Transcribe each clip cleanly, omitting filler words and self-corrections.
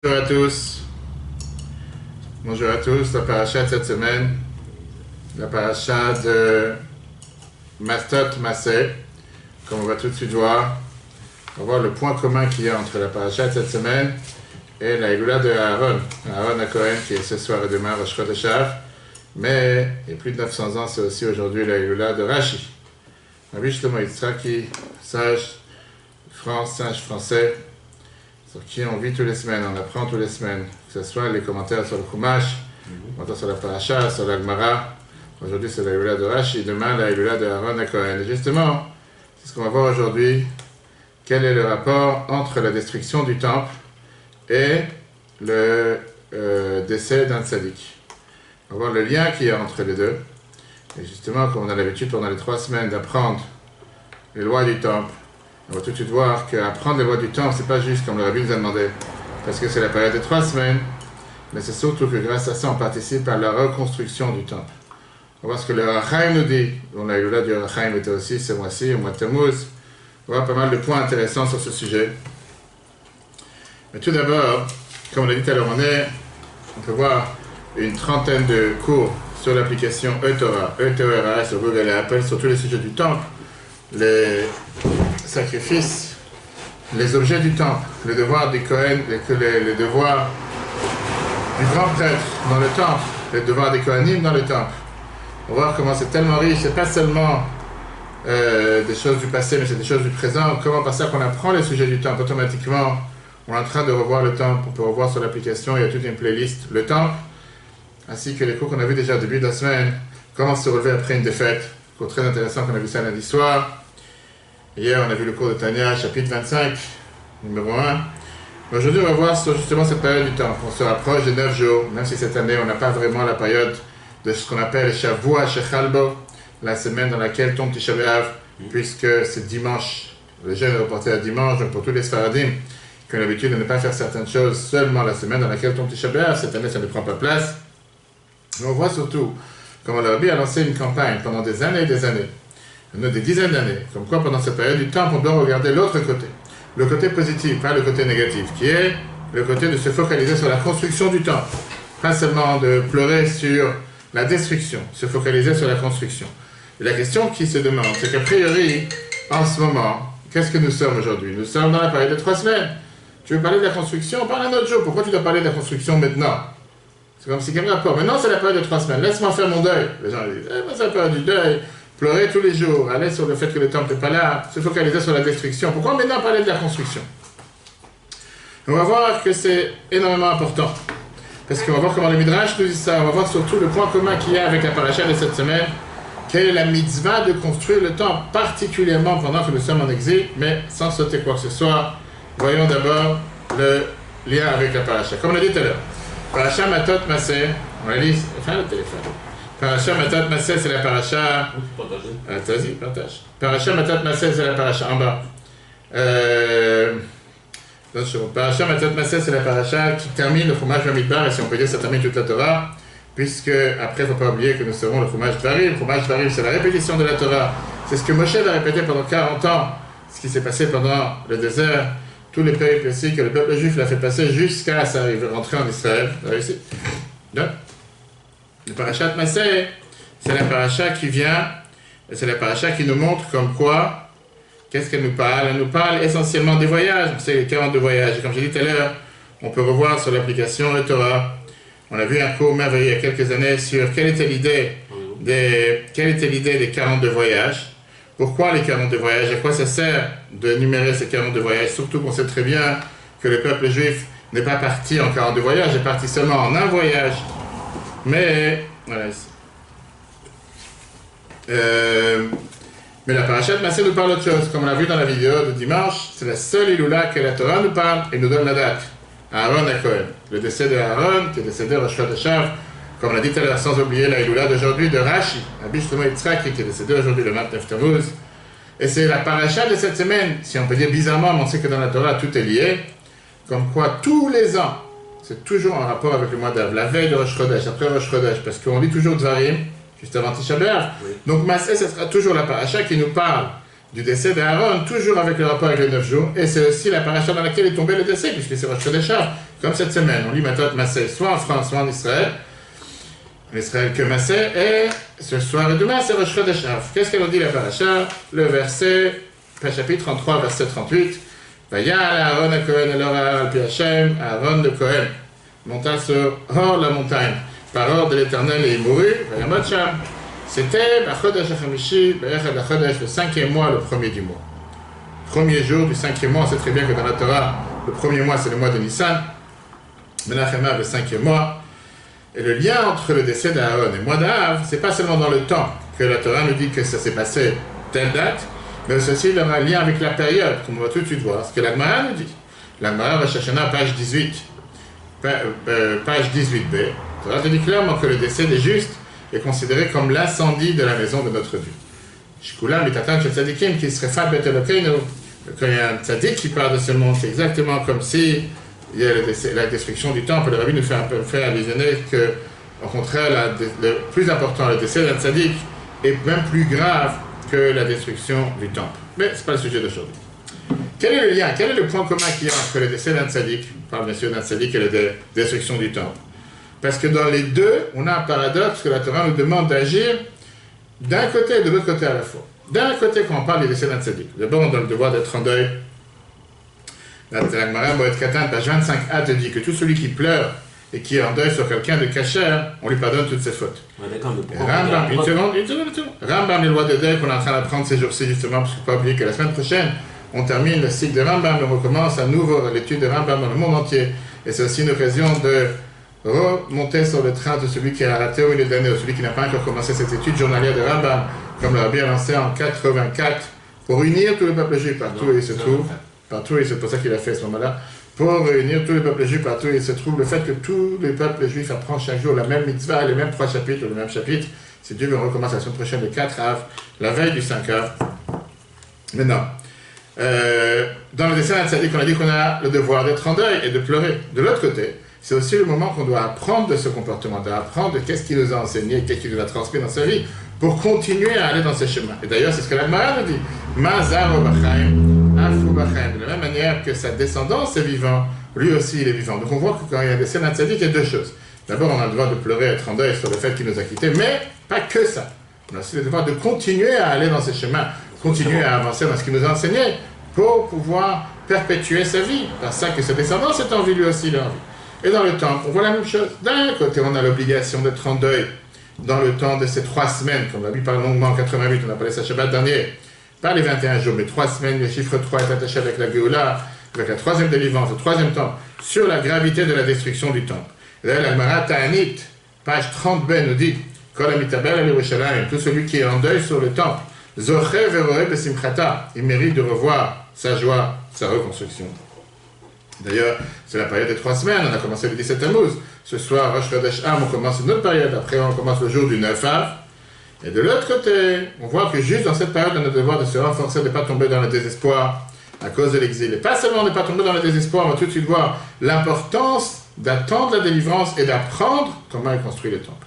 Bonjour à tous. Bonjour à tous. La paracha de cette semaine, la paracha de Mastot Massé. Comme on va tout de suite voir, on va voir le point commun qu'il y a entre la paracha de cette semaine et la Héloula de Aaron. Aaron à Cohen qui est ce soir et demain Rosh Chodesh. Mais il y a plus de 900 ans, c'est aussi aujourd'hui la Héloula de Rashi. Rabbi Shlomo Yitzhaki, sage français, sur qui on vit tous les semaines, on apprend tous les semaines, que ce soit les commentaires sur le Chumash, sur la Paracha, sur la Gemara. Aujourd'hui, c'est la Héloula de Rashi, demain, la Héloula de Aaron à Cohen. Et justement, c'est ce qu'on va voir aujourd'hui. Quel est le rapport entre la destruction du temple et le décès d'un tzaddik? On va voir le lien qu'il y a entre les deux. Et justement, comme on a l'habitude pendant les 3 semaines d'apprendre les lois du temple, on va tout de suite voir qu'apprendre les lois du temple, c'est pas juste comme le Rabbi nous a demandé, parce que c'est la période des 3 semaines, mais c'est surtout que grâce à ça, on participe à la reconstruction du temple. On va voir ce que le Rachaim nous dit, dont la Héloula du Rachaim était aussi ce mois-ci, au mois de Tammuz. On va voir pas mal de points intéressants sur ce sujet. Mais tout d'abord, comme on l'a dit tout à l'heure, on peut voir une trentaine de cours sur l'application eTorah, E-T-O-R-A, sur Google et Apple, sur tous les sujets du temple, les sacrifices, les objets du temple, les devoirs du Kohen, les devoirs du grand prêtre dans le temple, les devoirs des Kohanim dans le temple. On va voir comment c'est tellement riche, c'est pas seulement des choses du passé, mais c'est des choses du présent. Comment par ça qu'on apprend les sujets du temple, automatiquement, on est en train de revoir le temple, on peut revoir sur l'application, il y a toute une playlist, le temple, ainsi que les cours qu'on a vus déjà au début de la semaine, comment se relever après une défaite, cours très intéressant qu'on a vu ça lundi soir. Hier, on a vu le cours de Tania, chapitre 25, numéro 1. Aujourd'hui, on va voir sur justement cette période du temps. On se rapproche des 9 jours, même si cette année, on n'a pas vraiment la période de ce qu'on appelle Shavua Shechalbo, la semaine dans laquelle tombe Tisha B'Av, puisque c'est dimanche. Le jeûne est reporté à dimanche, donc pour tous les Sfaradim qui ont l'habitude de ne pas faire certaines choses seulement la semaine dans laquelle tombe Tisha B'Av, cette année, ça ne prend pas place. Mais on voit surtout comment le Rabbi a lancé une campagne pendant des années et des années, des dizaines d'années, comme quoi pendant cette période du temps, on doit regarder l'autre côté, le côté positif, pas le côté négatif, qui est le côté de se focaliser sur la construction du temple, pas seulement de pleurer sur la destruction, se focaliser sur la construction. Et la question qui se demande, c'est qu'a priori, en ce moment, qu'est-ce que nous sommes aujourd'hui? Nous sommes dans la période de 3 semaines. Tu veux parler de la construction? Parle un autre jour. Pourquoi tu dois parler de la construction maintenant? C'est comme si quelqu'un rapport. Maintenant, c'est la période de 3 semaines. Laisse-moi faire mon deuil. Les gens disent, c'est la période du deuil. Pleurer tous les jours, aller sur le fait que le temple n'est pas là, se focaliser sur la destruction. Pourquoi maintenant parler de la construction? On va voir que c'est énormément important. Parce qu'on va voir comment le Midrash nous dit ça. On va voir surtout le point commun qu'il y a avec la paracha de cette semaine. Quelle est la mitzvah de construire le temple, particulièrement pendant que nous sommes en exil, mais sans sauter quoi que ce soit. Voyons d'abord le lien avec la paracha. Comme on l'a dit tout à l'heure. Paracha Matot Massé. On a dit, enfin le téléphone. Paracha Matot Massé, c'est la paracha. Vas-y, partage. Paracha Matot Massé, c'est la paracha en bas. Paracha Matot Massé, c'est la paracha qui termine le Chumash Bamidbar, et si on peut dire, ça termine toute la Torah, puisque après, il ne faut pas oublier que nous serons le Chumash Dvarim. Le Chumash Dvarim, c'est la répétition de la Torah. C'est ce que Moshe va répéter pendant 40 ans, ce qui s'est passé pendant le désert, tous les péripéties que le peuple juif l'a fait passer jusqu'à sa rentrée en Israël. Vous avez ici. Le parachat Massé, c'est la paracha qui vient, et c'est la paracha qui nous montre comme quoi, qu'est-ce qu'elle nous parle? Elle nous parle essentiellement des voyages, c'est les 42 voyages. Et comme j'ai dit tout à l'heure, on peut revoir sur l'application eTorah. On a vu un cours merveilleux il y a quelques années sur quelle était l'idée des 42 voyages. Pourquoi les 42 voyages? À quoi ça sert de numérer ces 42 voyages? Surtout qu'on sait très bien que le peuple juif n'est pas parti en 42 voyages, il est parti seulement en un voyage. Mais, voilà. Mais la paracha de Massé nous parle autre chose. Comme on l'a vu dans la vidéo de dimanche, c'est la seule Héloula que la Torah nous parle et nous donne la date. Aaron à Cohen. Le décès de Aaron, qui est décédé au Rosh Chodesh, comme on l'a dit tout à l'heure, sans oublier la Héloula d'aujourd'hui de Rashi, Rabbi Shlomo Yitzhaki, qui est décédé aujourd'hui le 29 Tammuz. Et c'est la paracha de cette semaine, si on peut dire bizarrement, mais on sait que dans la Torah tout est lié, comme quoi tous les ans, c'est toujours en rapport avec le mois d'Av, la veille de Rosh Chodesh, après Rosh Chodesh, parce qu'on lit toujours Dvarim, juste avant Tisha B'Av. Oui. Donc Massé, ce sera toujours la paracha qui nous parle du décès d'Aaron, toujours avec le rapport avec les 9 jours, et c'est aussi la paracha dans laquelle est tombé le décès, puisque c'est Rosh Chodesh, comme cette semaine. On lit Matot Massé, soit en France, soit en Israël que Massé, et ce soir et demain, c'est Rosh Chodesh. Qu'est-ce qu'elle nous dit la paracha? Le verset, chapitre 33, verset 38. Vayal Aaron à Cohen el al pi Hashem, Aaron de Cohen monta sur hors la montagne, par ordre de l'Éternel, et il mourut, Vayamot Sham. C'était Chodesh HaChamishi, le 5e mois, le premier du mois. Premier jour du 5e mois, on sait très bien que dans la Torah, le premier mois c'est le mois de Nissan, Menachem Av, le 5e mois. Et le lien entre le décès d'Aaron et le mois d'Av, c'est pas seulement dans le temps que la Torah nous dit que ça s'est passé telle date, mais c'est aussi dans un lien avec la période, comme on va tout de suite voir, ce que la Gemara nous dit. La Gemara Rosh Hashanah, page 18, page 18b, la Torah te dit clairement que le décès des justes est considéré comme l'incendie de la maison de notre Dieu. Shkulam mitatan shel tzadikim qui serait fa bet Elokeinu. Quand il y a un tzadik qui parle de ce monde, c'est exactement comme si il y a la destruction du temple. Le rabbi nous fait allusionner que, au contraire, le plus important, le décès d'un tzadik, est même plus grave que la destruction du temple. Mais ce n'est pas le sujet d'aujourd'hui. Quel est le lien, quel est le point commun qu'il y a entre le décès d'un tzadik, on parle bien sûr d'un tzadik et la destruction du temple? Parce que dans les deux, on a un paradoxe que la Torah nous demande d'agir d'un côté et de l'autre côté à la fois. D'un côté, quand on parle du décès d'un tzaddik, d'abord on a le devoir d'être en deuil. La Gemara Moed Katan, page 25a, te dit que tout celui qui pleure et qui est en deuil sur quelqu'un de kasher, on lui pardonne toutes ses fautes. Ouais, d'accord, mais pourquoi Rambam, une seconde. Rambam, les lois de deuil qu'on est en train d'apprendre ces jours-ci, justement, parce qu'il ne faut pas oublier que la semaine prochaine, on termine le cycle de Rambam, on recommence à nouveau l'étude de Rambam dans le monde entier. Et c'est aussi une occasion de remonter sur le train de celui qui a raté au milieu de l'année, ou celui qui n'a pas encore commencé cette étude journalière de Rambam, comme le Rabbi a lancé en 84, pour unir tous les peuples juifs partout où ils se trouvent. Partout, et c'est pour ça qu'il a fait à ce moment-là, pour réunir tous les peuples juifs partout où ils se trouvent. Le fait que tous les peuples juifs apprennent chaque jour la même mitzvah, les mêmes 3 chapitres, le même chapitre, si Dieu veut, on recommence la semaine prochaine le 4 Av, la veille du 5 Av. Maintenant, dans le dessin d'un tzaddik, on a dit qu'on a le devoir d'être en deuil et de pleurer. De l'autre côté, c'est aussi le moment qu'on doit apprendre de ce comportement, d'apprendre de qu'est-ce qu'il nous a enseigné, qu'est-ce qu'il nous a transmis dans sa vie, pour continuer à aller dans ce chemin. Et d'ailleurs, c'est ce que la Gemara nous dit. Mazar Bachaim, Afou Bachaim. De la même manière que sa descendance est vivant, lui aussi il est vivant. Donc on voit que quand il y a des scènes d'un tzaddik, il y a deux choses. D'abord, on a le devoir de pleurer, être en deuil sur le fait qu'il nous a quittés, mais pas que ça. On a aussi le devoir de continuer à aller dans ce chemin, continuer à avancer dans ce qu'il nous a enseigné, pour pouvoir perpétuer sa vie. Par ça que sa descendance est en vie, lui aussi il est en vie. Et dans le temps, on voit la même chose. D'un côté, on a l'obligation d'être en deuil dans le temps de ces 3 semaines, comme la Bible parle longuement en 88, on a parlé ça Shabbat dernier, pas les 21 jours, mais 3 semaines, le chiffre 3 est attaché avec la Géoula, avec la 3e délivrance, le 3e temps, sur la gravité de la destruction du temple. Et là, la Gemara Ta'anit, page 30b, nous dit, Kol hamitabel al Yerushalayim, tout celui qui est en deuil sur le temple, Zoché veroé besimchata, il mérite de revoir sa joie, sa reconstruction. D'ailleurs, c'est la période des 3 semaines, on a commencé le 17 Tammuz. Ce soir, Rosh Chodesh Av, on commence une autre période, après on commence le jour du 9 Av. Et de l'autre côté, on voit que juste dans cette période, on a le devoir de se renforcer, de ne pas tomber dans le désespoir à cause de l'exil. Et pas seulement de ne pas tomber dans le désespoir, on va tout de suite voir l'importance d'attendre la délivrance et d'apprendre comment il construit le temple.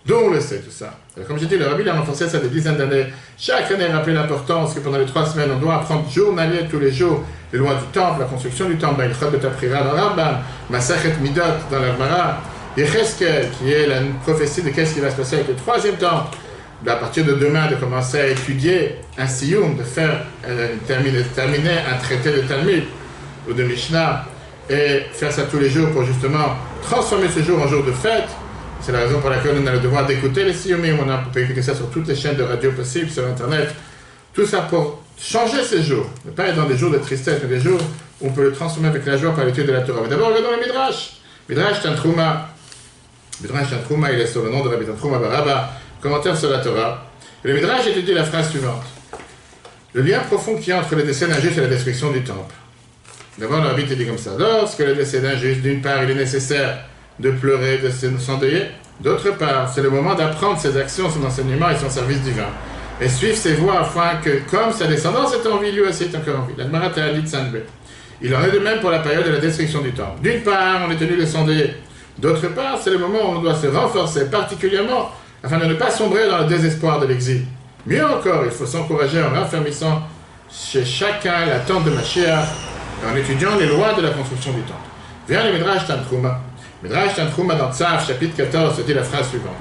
D'où on le sait tout ça. Alors, comme j'ai dit, le Rabbi a renforcé ça des dizaines d'années. Chaque année, rappelé l'importance que pendant les 3 semaines, on doit apprendre journalier tous les jours les lois du temple, la construction du temple, Ilchot Betaprira dans Rambam, Masachet Midot dans la Gemara, Yecheskel, qui est la prophétie de qu'est-ce qui va se passer avec le 3e temple, à partir de demain, de commencer à étudier un siyum, de faire terminer un traité de Talmud ou de Mishnah, et faire ça tous les jours pour justement transformer ce jour en jour de fête. C'est la raison pour laquelle on a le devoir d'écouter les siyumim, on peut écouter ça sur toutes les chaînes de radio possibles, sur Internet, tout ça pour changer ces jours, ne pas être dans des jours de tristesse, mais des jours où on peut le transformer avec la joie par l'étude de la Torah. Mais d'abord, regardons le Midrash. Midrash Tantruma. Midrash Tantruma, il est sur le nom de Rabbi Tantruma Baraba, commentaire sur la Torah. Et le Midrash étudie la phrase suivante. Le lien profond qu'il y a entre le décès d'un juif et la destruction du temple. D'abord, le Rabbi te dit comme ça. Lorsque le décès d'un juif, d'une part, il est nécessaire de pleurer, de s'endeuiller. D'autre part, c'est le moment d'apprendre ses actions, son enseignement et son service divin. Et suivre ses voies afin que, comme sa descendance est en vie, lui aussi est encore en vie. La Gemara Ta'anit Sanbe. Il en est de même pour la période de la destruction du temple. D'une part, on est tenu de s'endeuiller. D'autre part, c'est le moment où on doit se renforcer particulièrement afin de ne pas sombrer dans le désespoir de l'exil. Mieux encore, il faut s'encourager en raffermissant chez chacun l'attente de Mashiach en étudiant les lois de la construction du temple. Vient le Midrash Tantruma. Midrash Tantruma dans Tzav, chapitre 14, se dit la phrase suivante.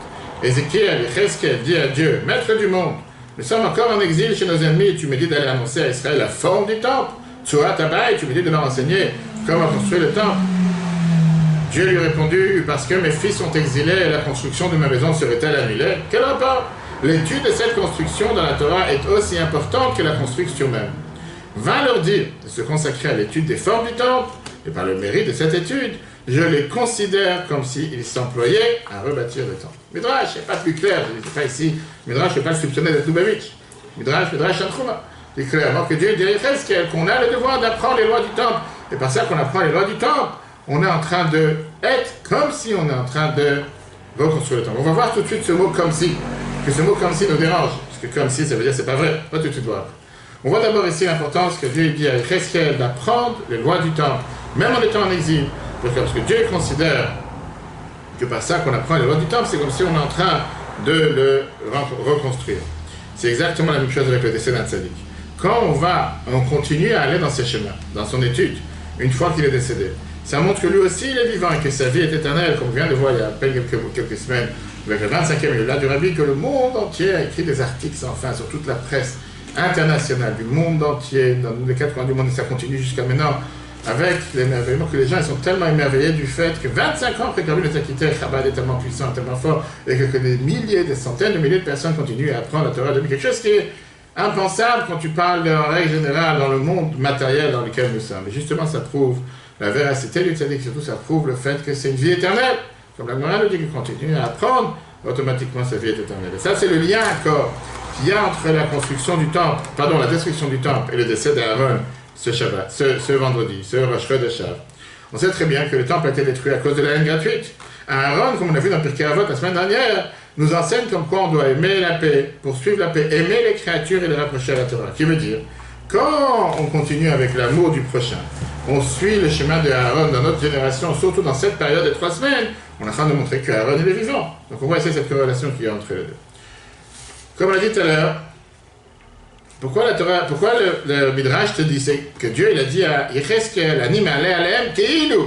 Ézéchiel, Yecheskel dit à Dieu, Maître du monde, nous sommes encore en exil chez nos ennemis et tu me dis d'aller annoncer à Israël la forme du temple. Tzurat Tabaï, tu me dis de leur enseigner comment construire le temple. Dieu lui a répondu, parce que mes fils sont exilés et la construction de ma maison serait-elle annulée? Quel rapport? L'étude de cette construction dans la Torah est aussi importante que la construction même. Va leur dire de se consacrer à l'étude des formes du temple, et par le mérite de cette étude, je les considère comme s'ils s'employaient à rebâtir le temple. Midrash, c'est pas plus clair, je ne dis pas ici, Midrash, je ne vais pas le soupçonner d'être Lubavitch. Midrash Tantruma. C'est clairement que Dieu dit à Yecheskel qu'on a le devoir d'apprendre les lois du temple. Et par ça qu'on apprend les lois du temple, on est en train de être comme si on est en train de reconstruire le temple. On va voir tout de suite ce mot comme si, que ce mot comme si nous dérange. Parce que comme si, ça veut dire c'est pas vrai. Pas tout de suite voir. On voit d'abord ici l'importance que Dieu dit à Yecheskel d'apprendre les lois du temple, même en étant en exil. Parce que Dieu considère que par ça qu'on apprend les lois du temple, c'est comme si on est en train de le reconstruire. C'est exactement la même chose avec le décès d'un tzaddik. Quand on continue à aller dans ses chemins, dans son étude, une fois qu'il est décédé, ça montre que lui aussi il est vivant et que sa vie est éternelle, comme on vient de voir il y a à peine quelques semaines, avec le 25e minute du Rabbi, que le monde entier a écrit des articles sans fin sur toute la presse internationale du monde entier, dans les 4 coins du monde, et ça continue jusqu'à maintenant, avec l'émerveillement que les gens ils sont tellement émerveillés du fait que 25 ans après que Rabbi les a quittés, Chabad est tellement puissant, tellement fort, et que des milliers, des centaines de milliers de personnes continuent à apprendre la Torah de quelque chose qui est impensable quand tu parles en règle générale dans le monde matériel dans lequel nous sommes. Et justement, ça prouve la véracité du tzaddik, surtout ça prouve le fait que c'est une vie éternelle. Comme la Gemara nous dit qu'il continue à apprendre, automatiquement sa vie est éternelle. Et ça, c'est le lien encore qu'il y a entre la construction du temple, la destruction du temple et le décès d'Aaron ce Shabbat, ce vendredi, ce Rosh Chodesh. On sait très bien que le temple a été détruit à cause de la haine gratuite. Aaron, comme on a vu dans Pirkei Avot la semaine dernière, nous enseigne comme quoi on doit aimer la paix, poursuivre la paix, aimer les créatures et les rapprocher à la Torah. Qui veut dire, quand on continue avec l'amour du prochain, on suit le chemin de Aaron dans notre génération, surtout dans cette période de 3 semaines, on est en train de montrer que Aaron est vivant. Donc on voit ici cette corrélation qu'il y a entre les deux. Comme on l'a dit tout à l'heure, pourquoi le Midrash te dit que Dieu il a dit à Yecheskel, Anim ale aleem keilu,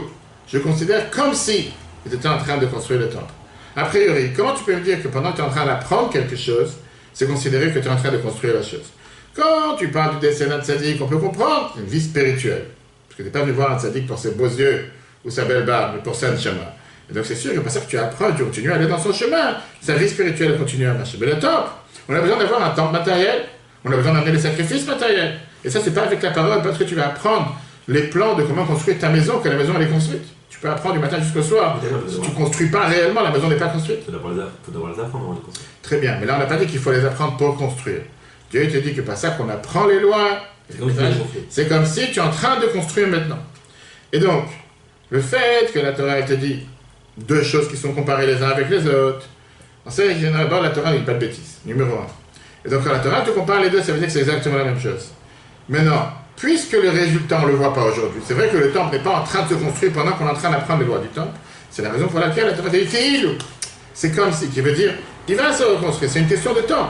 je considère comme si il était en train de construire le temple. A priori, comment tu peux me dire que pendant que tu es en train d'apprendre quelque chose, c'est considéré que tu es en train de construire la chose? Quand tu parles du décès d'un tzaddik, on peut comprendre, c'est une vie spirituelle. Parce que tu n'es pas venu voir un tzaddik pour ses beaux yeux ou sa belle barbe, mais pour sa neshama. Et donc c'est sûr que par ça que tu apprends, tu continues à aller dans son chemin. Sa vie spirituelle continue à marcher. Mais le temple, on a besoin d'avoir un temple matériel, on a besoin d'amener des sacrifices matériels. Et ça, c'est pas avec la parole, parce que tu vas apprendre les plans de comment construire ta maison, que la maison elle est construite. Tu peux apprendre du matin jusqu'au soir. Si tu ne construis pas réellement, la maison n'est pas construite. Il faut d'abord les apprendre avant de construire. Très bien, mais là on n'a pas dit qu'il faut les apprendre pour construire. Dieu te dit que par ça qu'on apprend les lois, c'est comme si tu es en train de construire maintenant. Et donc, le fait que la Torah te dit 2 choses qui sont comparées les uns avec les autres, on sait que d'abord la Torah n'est pas de bêtises, numéro 1. Et donc quand la Torah te compare les deux, ça veut dire que c'est exactement la même chose. Maintenant, puisque le résultat on ne le voit pas aujourd'hui, c'est vrai que le temple n'est pas en train de se construire pendant qu'on est en train d'apprendre les lois du temple, c'est la raison pour laquelle la Torah dit c'est comme si, qui veut dire, il va se reconstruire, c'est une question de temps,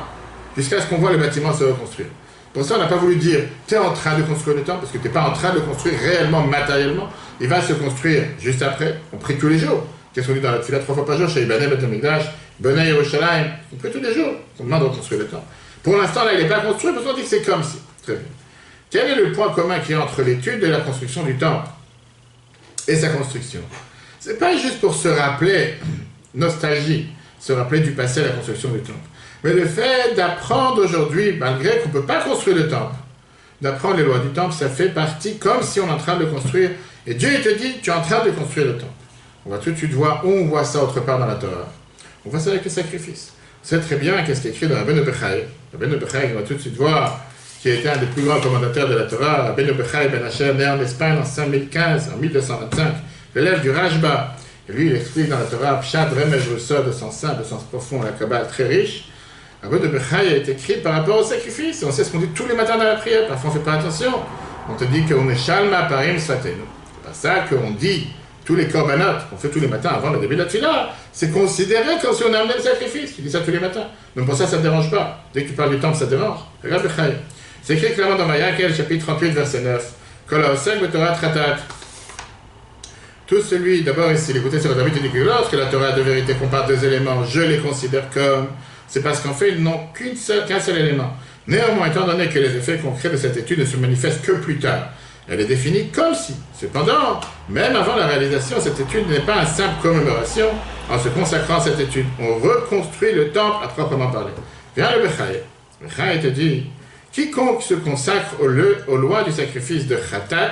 jusqu'à ce qu'on voit le bâtiment se reconstruire. Pour ça, on n'a pas voulu dire, tu es en train de construire le temple, parce que tu n'es pas en train de construire réellement, matériellement, il va se construire juste après, on prie tous les jours. Qu'est-ce qu'on dit dans la tefila 3 fois par jour, chez Ibaneh Bet Hamikdash, Benei Yerushalayim, on prie tous les jours, on demande de reconstruire le temple. Pour l'instant, là, il n'est pas construit, parce qu'on dit que c'est comme si. Très bien. Quel est le point commun qu'il y a entre l'étude de la construction du temple et sa construction? C'est pas juste pour se rappeler, nostalgie, se rappeler du passé à la construction du temple, mais le fait d'apprendre aujourd'hui, malgré qu'on ne peut pas construire le temple, d'apprendre les lois du temple, ça fait partie comme si on est en train de construire, et Dieu il te dit, tu es en train de construire le temple. On va tout de suite voir où on voit ça autre part dans la Torah. On voit ça avec le sacrifice. On sait très bien qu'est-ce qui est écrit dans Rabbeinu Bechai. Rabbeinu Bechai, on va tout de suite voir, qui a été un des plus grands commentateurs de la Torah, Rabbeinu Bechai Ben Asher, né en Espagne en 5015, en 1225, l'élève du Rajba. Et lui, il explique dans la Torah, Pshat Remej Russod, de sens simple, de sens profond, la Kabbale très riche. Rabbeinu Bechai a été écrit par rapport au sacrifice. Et on sait ce qu'on dit tous les matins dans la prière, parfois on ne fait pas attention. On te dit qu'on est Shalma Parim Sfatenu. C'est pas ça qu'on dit. Tous les korbanot qu'on fait tous les matins avant le début de la tefila, c'est considéré comme si on amenait le sacrifice. Tu dis ça tous les matins. Donc pour ça, ça ne te dérange pas. Dès que tu parles du temple, ça te dérange. Regarde Bechai. C'est écrit clairement dans Vayakel, chapitre 38, verset 9. Kol haosek b'Torah tratat. Tout celui, d'abord ici, l'écouter sur David, il dit que lorsque la Torah de vérité compare deux éléments, je les considère comme, c'est parce qu'en fait, ils n'ont qu'un seul élément. Néanmoins, étant donné que les effets concrets de cette étude ne se manifestent que plus tard, elle est définie comme si. Cependant, même avant la réalisation, cette étude n'est pas une simple commémoration. En se consacrant à cette étude, on reconstruit le temple à proprement parler. Viens le Bechaye. Bechaye te dit, quiconque se consacre aux lois du sacrifice de Khatat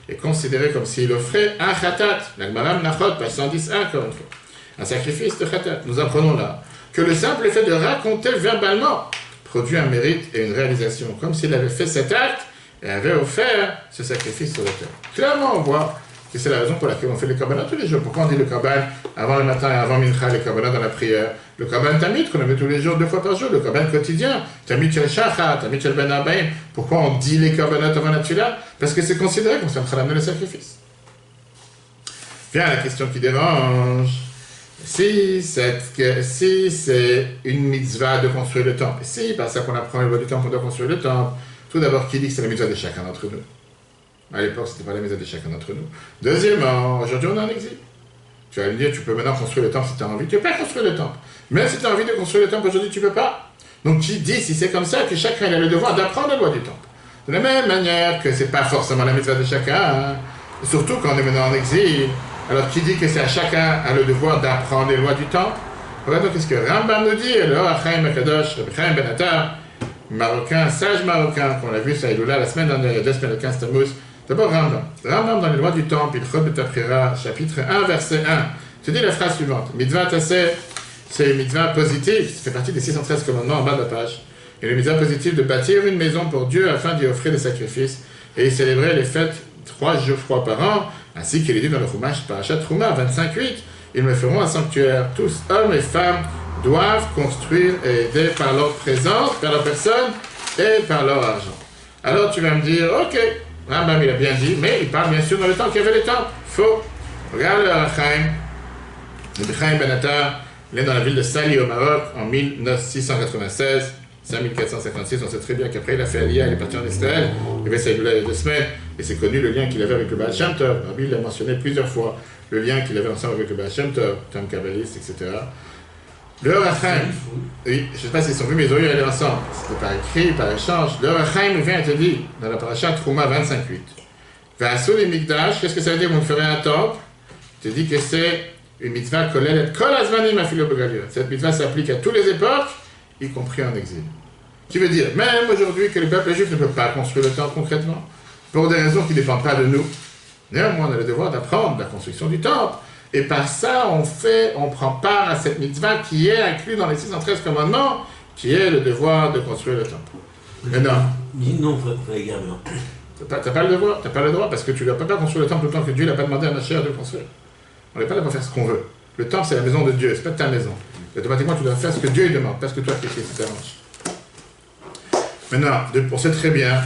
est considéré comme s'il offrait un Khatat. L'Agmaram Nachot, page 110, encore une fois. Un sacrifice de Khatat. Nous apprenons là que le simple fait de raconter verbalement produit un mérite et une réalisation, comme s'il avait fait cet acte et avait offert ce sacrifice sur l'autel. Clairement, on voit que c'est la raison pour laquelle on fait les korbanot tous les jours. Pourquoi on dit le korban avant le matin et avant mincha, les korbanot dans la prière? Le korban tamid qu'on met tous les jours, 2 fois par jour, le korban quotidien, tamid shel shachar, tamid shel ben arbaim. Pourquoi on dit les korbanot avant la tefila? Parce que c'est considéré comme si on train d'amener le sacrifice. Viens la question qui dérange. Si c'est une mitzvah de construire le temple, si par ça qu'on apprend le loi du temple, on doit construire le temple, tout d'abord, qui dit que c'est la mitzvah de chacun d'entre nous? À l'époque, ce n'était pas la mitzvah de chacun d'entre nous. Deuxièmement, aujourd'hui, on est en exil. Tu vas me dire, tu peux maintenant construire le temple si tu as envie. Tu ne peux pas construire le temple. Même si tu as envie de construire le temple aujourd'hui, tu ne peux pas. Donc, qui dit, si c'est comme ça, que chacun a le devoir d'apprendre la loi du temple? De la même manière que ce n'est pas forcément la mitzvah de chacun, hein. Surtout quand on est maintenant en exil. Alors, qui dit que c'est à chacun a le devoir d'apprendre les lois du temple? Regardons qu'est-ce que Rambam nous dit. Alors, Achaim Akadosh, Chaim Ben Attar, marocain, sage marocain, qu'on a vu ça la semaine dernière, il y a 2 semaines, le 15 Tammuz. D'abord, Rambam dans les lois du temple, il Ilchot B'Tapchira, chapitre 1, verset 1, te dit la phrase suivante. Mitzvah tasseh, c'est une mitzvah positive, ça fait partie des 613 commandements en bas de la page. Et le mitzvah positive de bâtir une maison pour Dieu afin d'y offrir des sacrifices et y célébrer les fêtes 3 fois par an, ainsi qu'il est dit dans le Chumash Parashat Trouma 25.8. Ils me feront un sanctuaire. Tous, hommes et femmes, doivent construire et aider par leur présence, par leur personne et par leur argent. Alors tu vas me dire, ok, Rambam il a bien dit, mais il parle bien sûr dans le temps qu'il y avait les temples. Faux. Regarde le Chaim. Le Chaim Ben Attar, il est dans la ville de Sali au Maroc en 1696. 5456, on sait très bien qu'après il a fait Aliyah, il est parti en Israël, il avait sa il y a 2 semaines, et c'est connu le lien qu'il avait avec le Baal Shem Tov. Rabbi l'a mentionné plusieurs fois, le lien qu'il avait ensemble avec le Baal Shem Tov, terme kabbaliste, etc. Le Rachaim, oui, je ne sais pas s'ils sont vus, mais ils ont eu aller ensemble, c'était par écrit, par échange. Le Rachaim vient et te dit, dans la paracha Trouma 25.8, V'asou les Mikdash, qu'est-ce que ça veut dire, vous me ferez un temple? Il te dit que c'est une mitzvah kolelet kol azmanim afilo begalia. Cette mitzvah s'applique à toutes les époques, y compris en exil. Qui veut dire, même aujourd'hui, que le peuple juif ne peut pas construire le temple concrètement, pour des raisons qui ne dépendent pas de nous. Néanmoins, on a le devoir d'apprendre la construction du temple. Et par ça, on prend part à cette mitzvah qui est inclue dans les 613 commandements, qui est le devoir de construire le temple. Mais non. Non, frère également. T'as pas le devoir, t'as pas le droit, parce que tu ne dois pas construire le temple le temps que Dieu n'a pas demandé à Mashiach de le construire. On n'est pas là pour faire ce qu'on veut. Le temple, c'est la maison de Dieu, c'est pas ta maison. Et automatiquement, tu dois faire ce que Dieu demande, pas ce que toi tu t'arranges. Maintenant, on sait très bien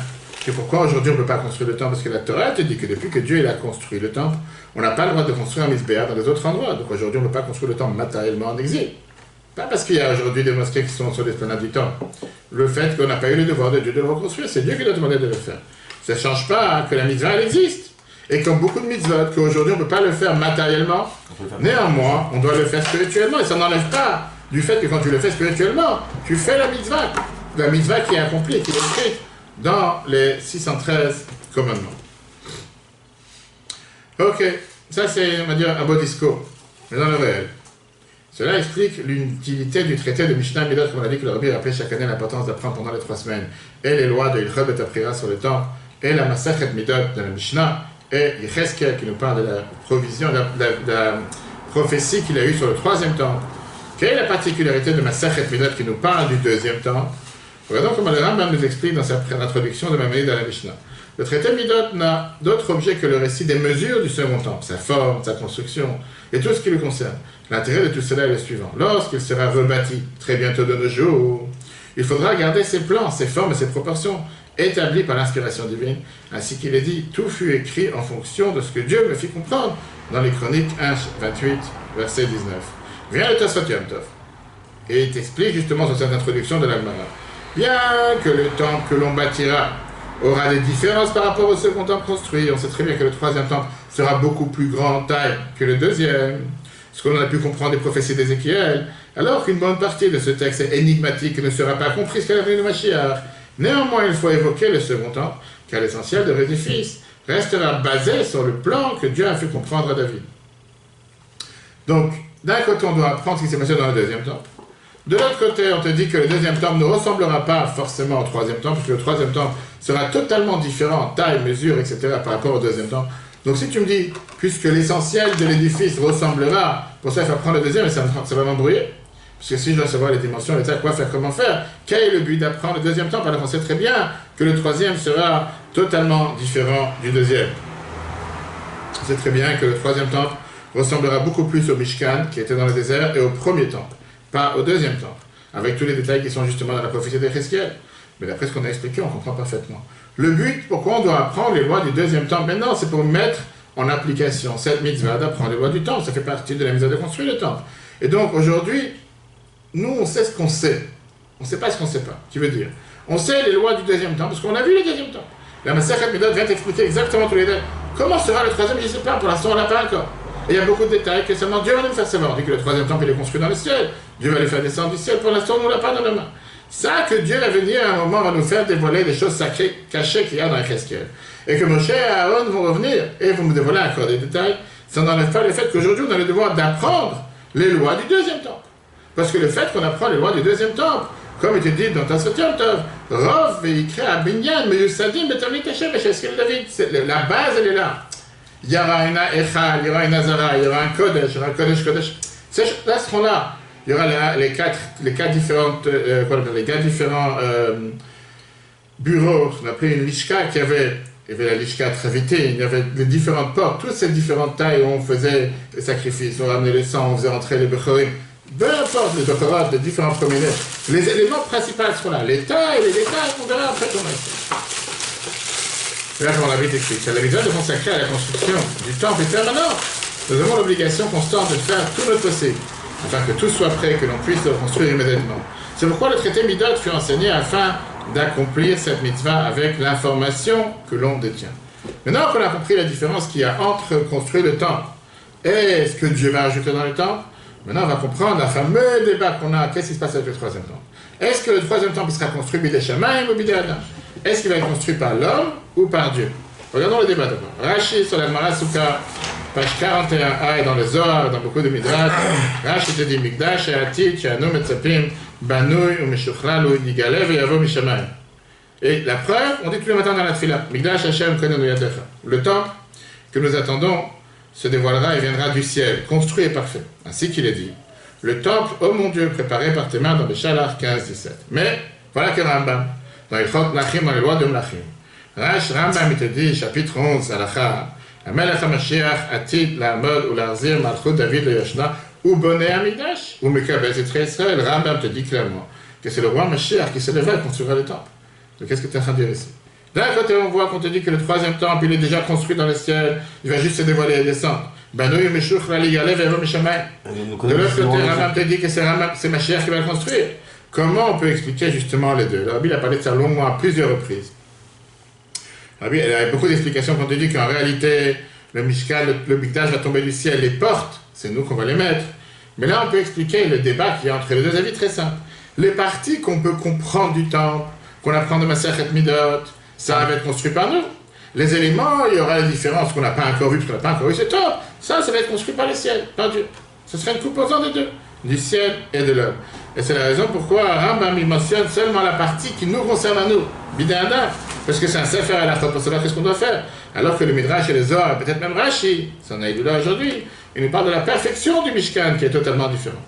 que pourquoi aujourd'hui on ne peut pas construire le temple, parce que la Torah te dit que depuis que Dieu a construit le temple, on n'a pas le droit de construire un misbéa dans les autres endroits. Donc aujourd'hui, on ne peut pas construire le temple matériellement en exil. Pas parce qu'il y a aujourd'hui des mosquées qui sont sur l'esplanade du temple. Le fait qu'on n'a pas eu le devoir de Dieu de le reconstruire, c'est Dieu qui nous a demandé de le faire. Ça ne change pas que la mitzvah, elle existe. Et comme beaucoup de mitzvot, qu'aujourd'hui on ne peut pas le faire matériellement, néanmoins, on doit le faire spirituellement. Et ça n'enlève pas du fait que quand tu le fais spirituellement, tu fais la mitzvah qui est accomplie, qui est écrite dans les 613 commandements. Ok, ça c'est, on va dire, un beau discours, mais dans le réel. Cela explique l'utilité du traité de Mishnah Midot, comme on a dit que le Rabbi rappelait chaque année l'importance d'apprendre pendant les 3 semaines, et les lois de Ilchot B'Tapchira sur le temple, et la Masachet Midot de la Mishnah, et Yecheskel qui nous parle de la provision, de la prophétie qu'il a eue sur le 3e temple. Quelle est la particularité de Masachet Midot qui nous parle du 2e temple? Regardons comment le Rambam nous explique dans sa introduction de Maïmonide dans la Mishnah. Le traité Midot n'a d'autre objet que le récit des mesures du second temple, sa forme, sa construction, et tout ce qui le concerne. L'intérêt de tout cela est le suivant. Lorsqu'il sera rebâti, très bientôt de nos jours, il faudra garder ses plans, ses formes et ses proportions, établis par l'inspiration divine, ainsi qu'il est dit, tout fut écrit en fonction de ce que Dieu me fit comprendre dans les Chroniques 1, 28, verset 19. Vient le Tosfot Yom Tov, et il t'explique justement sur cette introduction de l'Almara. Bien que le temple que l'on bâtira aura des différences par rapport au second temple construit, on sait très bien que le troisième temple sera beaucoup plus grand en taille que le deuxième, ce qu'on a pu comprendre des prophéties d'Ézéchiel, alors qu'une bonne partie de ce texte est énigmatique et ne sera pas comprise qu'à la venue de Mashiach. Néanmoins, il faut évoquer le second temple, car l'essentiel de l'édifice restera basé sur le plan que Dieu a fait comprendre à David. Donc, d'un côté, on doit apprendre ce qui s'est passé dans le deuxième temple. De l'autre côté, on te dit que le deuxième temple ne ressemblera pas forcément au troisième temple, parce que le troisième temple sera totalement différent en taille, mesure, etc. par rapport au deuxième temple. Donc si tu me dis, puisque l'essentiel de l'édifice ressemblera, pour ça il faut prendre le deuxième, et ça va m'embrouiller. Parce que si je dois savoir les dimensions, les tailles, quoi faire, comment faire, quel est le but d'apprendre le deuxième temple? Alors on sait très bien que le troisième sera totalement différent du deuxième. On sait très bien que le troisième temple ressemblera beaucoup plus au Mishkan, qui était dans le désert, et au premier temple, pas au deuxième temple, avec tous les détails qui sont justement dans la prophétie d'Ézéchiel. Mais d'après ce qu'on a expliqué, on comprend parfaitement. Le but, pourquoi on doit apprendre les lois du deuxième temple maintenant, c'est pour mettre en application cette mitzvah d'apprendre les lois du temple. Ça fait partie de la mitzvah de construire le temple. Et donc aujourd'hui, nous on sait ce qu'on sait. On ne sait pas ce qu'on ne sait pas. Qui veut dire, on sait les lois du deuxième temple, parce qu'on a vu le deuxième temple. La Masechet Midot vient t'expliquer exactement tous les détails. Comment sera le troisième? Je ne sais pas, pour l'instant on l'a pas encore. Et il y a beaucoup de détails que seulement Dieu va nous faire savoir. On dit que le troisième temple il est construit dans le ciel. Dieu va les faire descendre du ciel. Pour l'instant, on ne l'a pas dans la main. Ça, que Dieu va venir à un moment, va nous faire dévoiler des choses sacrées, cachées qu'il y a dans Ézéchiel. Et que Moshe et Aaron vont revenir et vont nous dévoiler encore des détails. Ça n'enlève pas le fait qu'aujourd'hui, on a le devoir d'apprendre les lois du deuxième temple. Parce que le fait qu'on apprend les lois du deuxième temple, comme il te dit dans Tosfot Yom Tov, Rov veikre abinyan, meyusadim betamlit Hashem b'Yeskel David. La base, elle est là. Il y aura une Echal, il y aura une Azara, il y aura un Kodesh, il y aura un Kodesh. Ces choses-là seront là. Il y aura les quatre différents bureaux, on appelait une Lishka, il y avait la Lishka Travité, il y avait les différentes portes, toutes ces différentes tailles où on faisait les sacrifices, on ramenait le sang, on faisait entrer les Bechorim. Peu importe les Bechorat, les différents premiers. Les éléments principaux seront là. Les tailles, les détails, on verra après comment ils sont. C'est là comment la Bible explique. C'est la besoin de consacrer à la construction du temple permanent. Nous avons l'obligation constante de faire tout notre possible, afin que tout soit prêt, que l'on puisse le construire immédiatement. C'est pourquoi le traité Midot fut enseigné afin d'accomplir cette mitzvah avec l'information que l'on détient. Maintenant qu'on a compris la différence qu'il y a entre construire le temple et ce que Dieu va ajouter dans le temple, maintenant on va comprendre le fameux débat qu'on a. Qu'est-ce qui se passe avec le troisième temple? Est-ce que le troisième temple sera construit bidé Shamayim ou bidé Adam? Est-ce qu'il va être construit par l'homme ou par Dieu? Regardons le débat d'abord. Rashi sur la Gemara Souka, page 41a, et dans le Zohar, dans beaucoup de Midrash, Rashi te dit Mikdash et Atit, Shanu Metzapim, Banouy ou Meshuchlalu, Yigale ve'yavo mishamayim. Et la preuve, on dit tous les matins dans la Tfila, Mikdash Hashem konenu yadecha. Le temple que nous attendons se dévoilera et viendra du ciel, construit et parfait. Ainsi qu'il est dit. Le temple, ô mon Dieu, préparé par tes mains dans le Shalach 15-17. Mais, voilà que Rambam, dans les Chot Mlachim, dans les lois de Mlachim. Rambam, il te dit, chapitre 11, Alacha, Amelech HaMashiach, Atid, La'amod, ou La'arzir, Malchut, David, le Yoshna, ou Boné Amidash, ou Mekabez et Israël. Rambam te dit clairement que c'est le roi Mashiach qui se lèvera et construira le temple. Donc, qu'est-ce que tu es en train de dire ici? D'un côté, on voit qu'on te dit que le troisième temple, il est déjà construit dans le ciel, il va juste se dévoiler et descendre. De l'autre côté, Rambam te dit que c'est Mashiach qui va le construire. Comment on peut expliquer justement les deux? Le Rabbi a parlé de ça longuement à plusieurs reprises. Il y a beaucoup d'explications qu'on te dit qu'en réalité, le Mishkan, le Mikdash va tomber du ciel, les portes, c'est nous qu'on va les mettre. Mais là, on peut expliquer le débat qui est entre les deux avis très simple. Les parties qu'on peut comprendre du temple, qu'on apprend de Masechet Midot, ça va être construit par nous. Les éléments, il y aura la différence qu'on n'a pas encore vu, parce qu'on n'a pas encore vu, c'est top. Ça va être construit par le ciel, par Dieu. Ce serait une composante des deux, du ciel et de l'homme. Et c'est la raison pourquoi Rambam il mentionne seulement la partie qui nous concerne à nous, Bidéada, parce que c'est un sefer à la fois pour savoir qu'est-ce qu'on doit faire. Alors que le Midrash et les Zohar, peut-être même Rashi, ça en a eu là aujourd'hui, il nous parle de la perfection du Mishkan qui est totalement différent.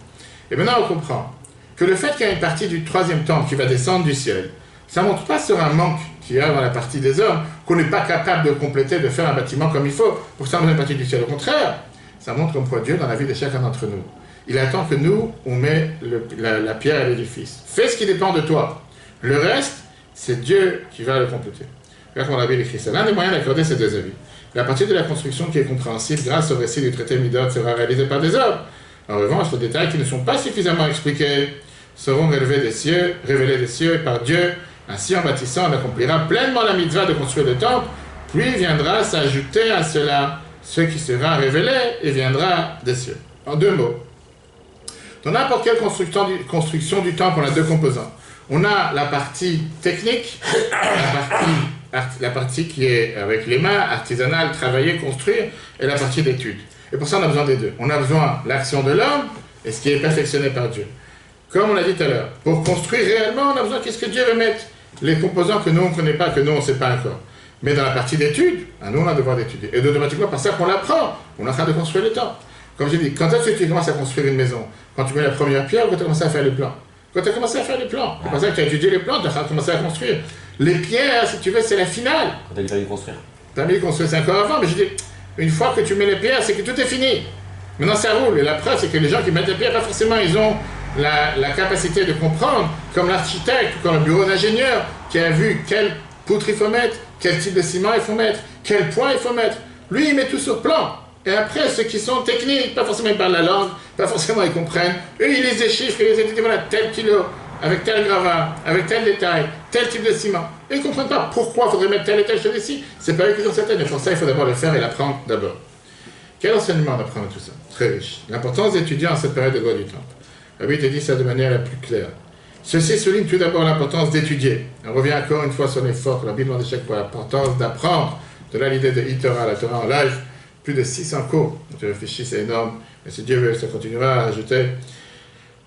Et maintenant on comprend que le fait qu'il y a une partie du troisième temple qui va descendre du ciel, ça ne montre pas sur un manque qu'il y a dans la partie des hommes, qu'on n'est pas capable de compléter, de faire un bâtiment comme il faut, pour ça on a une partie du ciel. Au contraire, ça montre comme quoi Dieu dans la vie de chacun d'entre nous. Il attend que nous, on met la pierre à l'édifice. Fais ce qui dépend de toi. Le reste, c'est Dieu qui va le compléter. Regarde comment la Bible écrit. C'est l'un des moyens d'accorder ces deux avis. La partie de la construction qui est compréhensible grâce au récit du traité Midot sera réalisée par des hommes. En revanche, les détails qui ne sont pas suffisamment expliqués seront révélés des cieux, et par Dieu. Ainsi, en bâtissant, on accomplira pleinement la mitzvah de construire le temple, puis viendra s'ajouter à cela ce qui sera révélé et viendra des cieux. En 2 mots. Dans n'importe quelle construction du temple, on a 2 composants. On a la partie technique, la partie qui est avec les mains, artisanale, travailler, construire, et la partie d'étude. Et pour ça, on a besoin des 2. On a besoin de l'action de l'homme et ce qui est perfectionné par Dieu. Comme on l'a dit tout à l'heure, pour construire réellement, on a besoin qu'est-ce que Dieu veut mettre. Les composants que nous, on ne connaît pas, que nous, on ne sait pas encore. Mais dans la partie d'étude, nous, on a devoir d'étudier. Et automatiquement, par ça qu'on l'apprend, on est en train de construire le temple. Comme j'ai dit, quand est-ce que tu commences à construire une maison? Quand tu mets la première pierre ou quand tu as commencé à faire les plans? Quand tu as commencé à faire les plans. C'est pour ça que tu as étudié les plans, tu as commencé à construire. Les pierres, si tu veux, c'est la finale. Quand t'as mis construire. Tu as mis construire 5 ans avant, mais j'ai dit, une fois que tu mets les pierres, c'est que tout est fini. Maintenant, ça roule. Et la preuve, c'est que les gens qui mettent les pierres, pas forcément, ils ont la capacité de comprendre, comme l'architecte ou comme le bureau d'ingénieur, qui a vu quelle poutre il faut mettre, quel type de ciment il faut mettre, quel point il faut mettre. Lui, il met tout sur plan. Et après, ceux qui sont techniques, pas forcément ils parlent la langue, pas forcément ils comprennent, eux, ils lisent des chiffres, ils disent, voilà, tel kilo, avec tel gravat, avec tel détail, tel type de ciment. Et ils ne comprennent pas pourquoi il faudrait mettre telle et telle chose ici. C'est pas eux qui ont certaines, et pour ça, il faut d'abord le faire et l'apprendre d'abord. Quel enseignement d'apprendre tout ça? Très riche. L'importance d'étudier en cette période de loi du temple. Rabbi te dit ça de manière la plus claire. Ceci souligne tout d'abord l'importance d'étudier. On revient encore une fois sur l'effort que la Bible demande à chaque fois, l'importance d'apprendre. De là l'idée de Torah, la Torah en live, plus de 600 cours. Quand tu réfléchis, c'est énorme. Mais si Dieu veut, ça continuera à ajouter,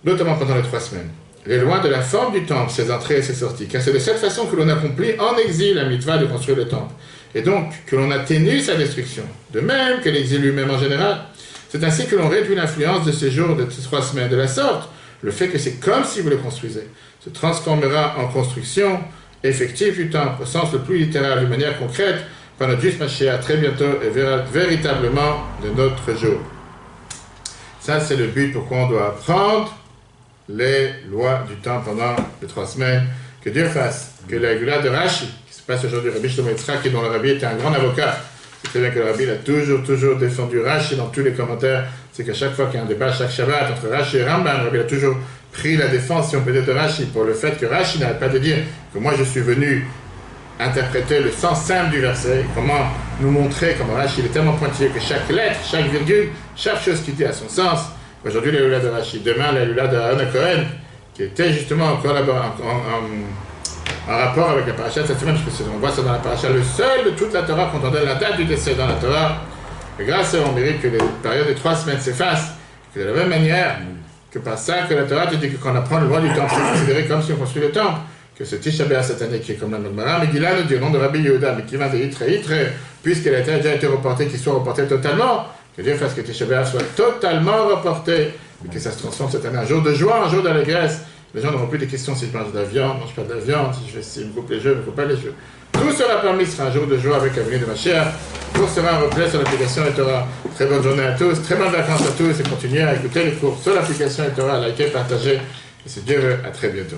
notamment pendant les 3 semaines. Il est loin de la forme du temple, ses entrées et ses sorties, car c'est de cette façon que l'on accomplit en exil la mitzvah de construire le temple, et donc que l'on atténue sa destruction, de même que l'exil lui-même en général. C'est ainsi que l'on réduit l'influence de ces jours de ces 3 semaines. De la sorte, le fait que c'est comme si vous le construisez se transformera en construction effective du temple, au sens le plus littéral, d'une manière concrète, par notre juste Mashiach très bientôt et véritablement de notre jour. Ça, c'est le but pourquoi on doit apprendre les lois du temple pendant les 3 semaines. Que Dieu fasse que la Géoula de Rashi, qui se passe aujourd'hui, Rabbi Shlomo Yitzhak, dont le Rabbi était un grand avocat, c'est très bien que le Rabbi a toujours défendu Rashi dans tous les commentaires. C'est qu'à chaque fois qu'il y a un débat, chaque Shabbat, entre Rashi et Rambam, le Rabbi a toujours pris la défense, si on peut dire, de Rashi, pour le fait que Rashi n'arrête pas de dire que moi je suis venu interpréter le sens simple du verset, comment nous montrer comment Rashi il est tellement pointillé que chaque lettre, chaque virgule, chaque chose qui dit a son sens. Aujourd'hui, la Géoula de Rashi, demain, la Géoula de Aaron Cohen, qui était justement en rapport avec la paracha de cette semaine, parce qu'on voit ça dans la paracha, le seul de toute la Torah, quand on donne la date du décès dans la Torah, et grâce à eux, on mérite que les périodes de 3 semaines s'effacent, que de la même manière que par ça, que la Torah te dit que quand on apprend le droit du temple, c'est considéré comme si on construit le temple, que ce Tisha B'Av cette année, qui est comme la Nogmara, mais Gila nous dit au nom de Rabbi Yehuda, mais qui vient de Yitre, puisqu'elle a déjà été reportée, qu'il soit reporté totalement, que Dieu fasse que Tisha B'Av soit totalement reporté, et que ça se transforme cette année en jour de joie, un jour d'allégresse. Les gens n'auront plus de questions si je mange de la viande, mange pas de la viande, si je fais ci, me coupe les cheveux, me coupe pas les cheveux. Tout sera permis, sera un jour de joie avec la venue de Mashiach. Tout sera un replay sur l'application Torah. Très bonne journée à tous, très bonnes vacances à tous et continuez à écouter les cours sur l'application Torah, à liker, partager. Et si Dieu veut, à très bientôt.